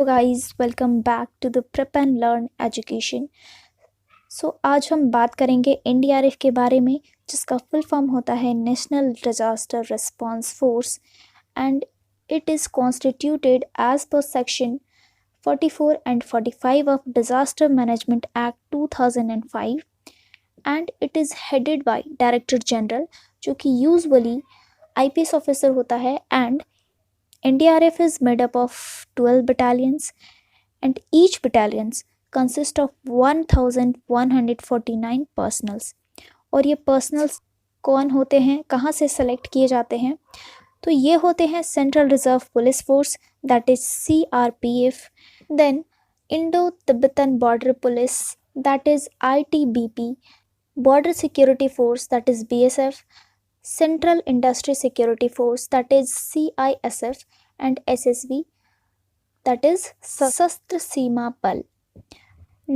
Hello guys, welcome back to the prep and learn education. आज हम बात करेंगे एनडीआरएफ के बारे में, जिसका फुल फॉर्म होता है National Disaster Response Force and it is constituted as per section 44 and 45 of Disaster Management Act 2005 and it is headed by director general, जो कि यूजुअली आईपीएस ऑफिसर होता है। And NDRF is made up of 12 battalions and each battalions consist of 1149 personals। और ये personnels कौन होते हैं, कहाँ से सेलेक्ट किए जाते हैं? तो ये होते हैं Central Reserve Police Force, that is CRPF, then Indo Tibetan Border Police, that is ITBP, Border Security Force, that is BSF, Central Industry Security Force, that is CISF, and SSB, that is Sastra Seema Bal।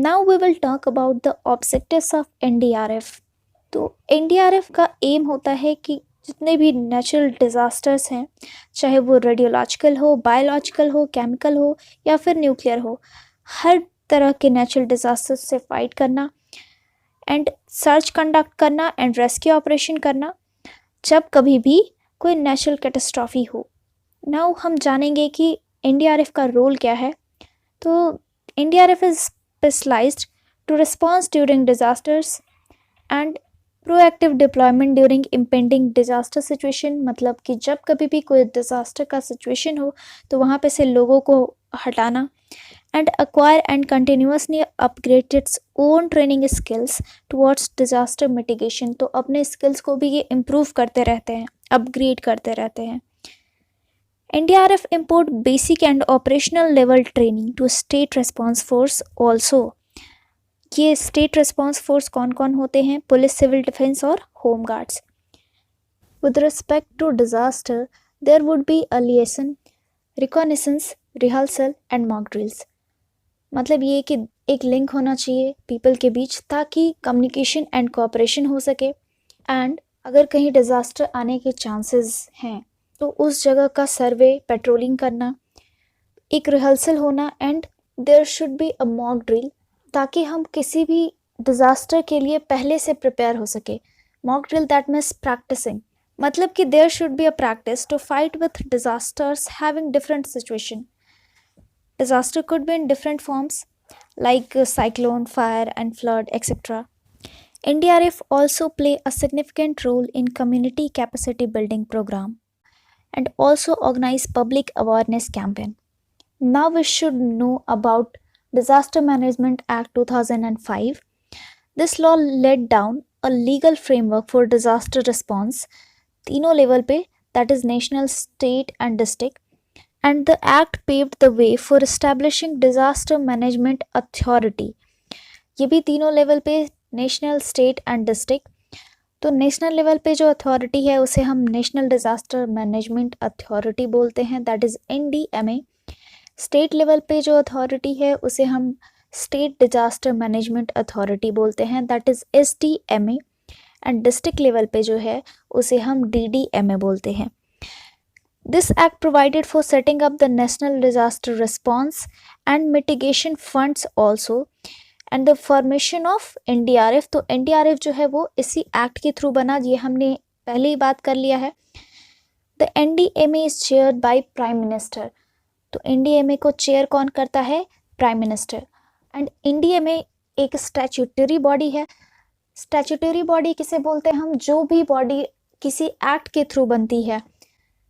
Now we will talk about the objectives of NDRF। तो NDRF का M होता है कि जितने भी natural disasters हैं, चाहे वो रेडियोलॉजिकल हो, बायोलॉजिकल हो, केमिकल हो या फिर न्यूक्लियर हो, हर तरह के नेचुरल डिज़ास्टर्स से फाइट करना एंड सर्च कंडक्ट करना एंड रेस्क्यू ऑपरेशन करना जब कभी भी कोई नेचुरल कैटास्ट्रॉफी हो। नाउ हम जानेंगे कि एनडीआरएफ का रोल क्या है। तो NDRF is specialised to response during disasters and proactive deployment during impending disaster situation. मतलब कि जब कभी भी कोई डिजास्टर का सिचुएशन हो तो वहाँ पे से लोगों को हटाना and acquire and continuously upgrade its own training skills towards disaster mitigation। तो अपने स्किल्स को भी ये इम्प्रूव करते रहते हैं, अपग्रेड करते रहते हैं। NDRF import basic and operational level training to state response force also। ये स्टेट रिस्पॉन्स फोर्स कौन कौन होते हैं? पुलिस, सिविल डिफेंस और home guards. With respect to disaster, there would be a liaison, reconnaissance, rehearsal and mock drills। मतलब ये कि एक लिंक होना चाहिए पीपल के बीच ताकि कम्युनिकेशन एंड कोऑपरेशन हो सके। एंड अगर कहीं डिज़ास्टर आने के चांसेस हैं तो उस जगह का सर्वे, पेट्रोलिंग करना, एक रिहर्सल होना and there should be a mock drill ताकि हम किसी भी डिज़ास्टर के लिए पहले से प्रिपेयर हो सके। Mock drill that means practising, मतलब कि there should be a practice to fight with disasters having different situation. Disaster could be in different forms like cyclone, fire and flood, etc. NDRF also play a significant role in community capacity building program and also organize public awareness campaign. Now we should know about Disaster Management Act 2005. This law laid down a legal framework for disaster response तीनों level पे, that is national, state and district। And the act paved the way for establishing disaster management authority। ये भी तीनों level पे, national, state and district. तो national level पे जो authority है उसे हम नेशनल डिजास्टर मैनेजमेंट अथॉरिटी बोलते हैं, that is NDMA। State level पे जो अथॉरिटी है उसे हम स्टेट डिजास्टर मैनेजमेंट अथॉरिटी बोलते हैं, that is SDMA। And district level पे जो है उसे हम DDMA बोलते हैं। This act provided for setting up the National Disaster Response and Mitigation Funds also and the formation of NDRF। तो NDRF जो है वो इसी एक्ट के थ्रू बना, ये हमने पहले ही बात कर लिया है। The NDMA is chaired by Prime Minister। तो NDMA को चेयर कौन करता है? Prime minister. एंड NDMA एक स्टैट्यूटरी बॉडी है। स्टैट्यूटरी बॉडी किसे बोलते हैं हम? जो भी बॉडी किसी एक्ट के थ्रू बनती है।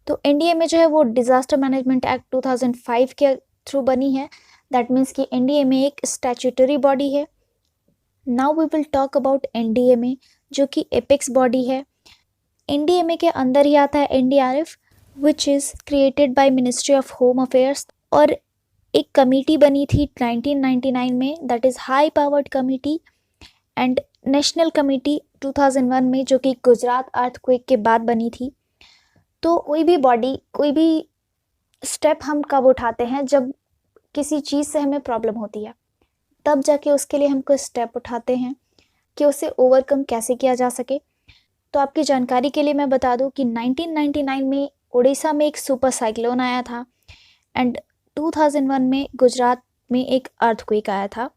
तो NDMA जो है वो डिज़ास्टर मैनेजमेंट एक्ट 2005 के थ्रू बनी है, दैट मीन्स कि NDMA एक स्टैट्यूटरी बॉडी है। Now we will talk about NDMA जो कि एपेक्स बॉडी है। NDMA के अंदर ही आता है NDRF, which is created by ministry of home affairs. और एक कमेटी बनी थी 1999 में, that is high powered committee, and national committee 2001 में, जो कि गुजरात अर्थक्वेक के बाद बनी थी। तो कोई भी बॉडी, कोई भी स्टेप हम कब उठाते हैं? जब किसी चीज़ से हमें प्रॉब्लम होती है, तब जाके उसके लिए हम कोई स्टेप उठाते हैं कि उसे ओवरकम कैसे किया जा सके। तो आपकी जानकारी के लिए मैं बता दूं कि 1999 में उड़ीसा में एक सुपर साइक्लोन आया था एंड 2001 में गुजरात में एक अर्थक्वेक आया था,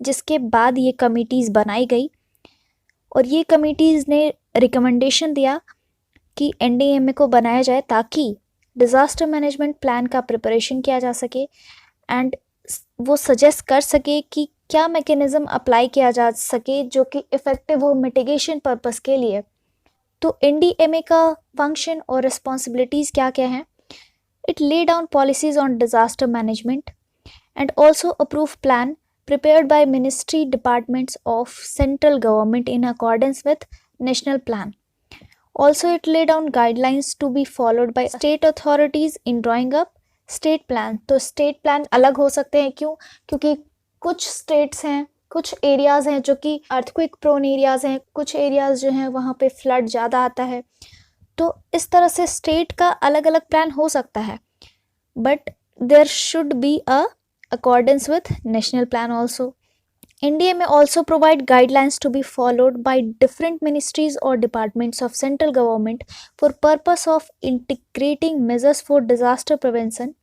जिसके बाद ये कमिटीज़ बनाई गई और ये कमिटीज़ ने रिकमेंडेशन दिया कि एनडीएमए को बनाया जाए ताकि डिज़ास्टर मैनेजमेंट प्लान का प्रिपरेशन किया जा सके एंड वो सजेस्ट कर सके कि क्या मैकेनिज़्म अप्लाई किया जा सके जो कि इफ़ेक्टिव हो मिटिगेशन पर्पस के लिए। तो एनडीएमए का फंक्शन और रिस्पॉन्सिबिलिटीज़ क्या क्या हैं? It lay down policies on disaster management and also approve plan prepared by ministry departments of central government in accordance with national plan. Also it lay down guidelines to be followed by state authorities in drawing up state plan. तो state plan अलग हो सकते हैं, क्यों? क्योंकि कुछ states हैं, कुछ areas हैं जो कि earthquake prone areas हैं, कुछ areas जो हैं वहाँ पे flood ज़्यादा आता है, तो इस तरह से state का अलग अलग plan हो सकता है, but there should be a accordance with national plan also. India may also provide guidelines to be followed by different ministries or departments of central government for purpose of integrating measures for disaster prevention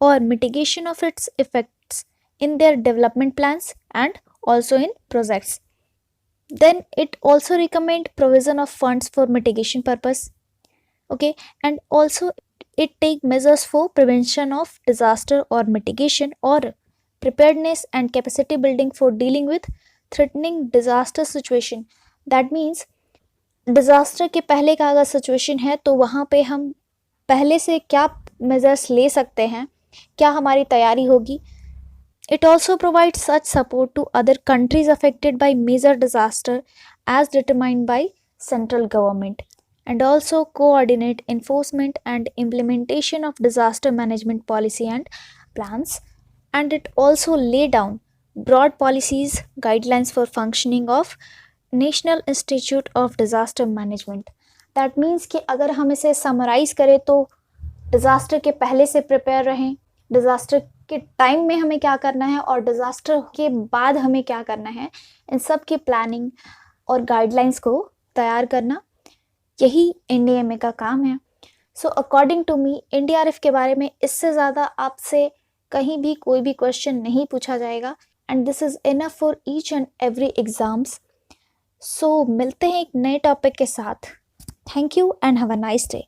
or mitigation of its effects in their development plans and also in projects. Then it also recommend provision of funds for mitigation purpose. Okay, and also it take measures for prevention of disaster or mitigation or preparedness and capacity building for dealing with threatening disaster situation. That means disaster के पहले का अगर situation है तो वहाँ पे हम पहले से क्या measures ले सकते हैं, क्या हमारी तैयारी होगी. It also provides such support to other countries affected by major disaster as determined by central government, and also coordinate enforcement and implementation of disaster management policy and plans. And it also lay down broad policies guidelines for functioning of National Institute of Disaster Management. That means कि अगर हम इसे summarize करें तो disaster के पहले से prepare रहें, डिज़ास्टर के टाइम में हमें क्या करना है और डिज़ास्टर के बाद हमें क्या करना है, इन सब की प्लानिंग और गाइडलाइंस को तैयार करना, यही एनडीएमए का काम है. So according to me NDRF के बारे में इससे ज़्यादा आपसे कहीं भी कोई भी क्वेश्चन नहीं पूछा जाएगा and this is enough for each and every exams. So मिलते हैं एक नए टॉपिक के साथ. Thank you and have a nice day.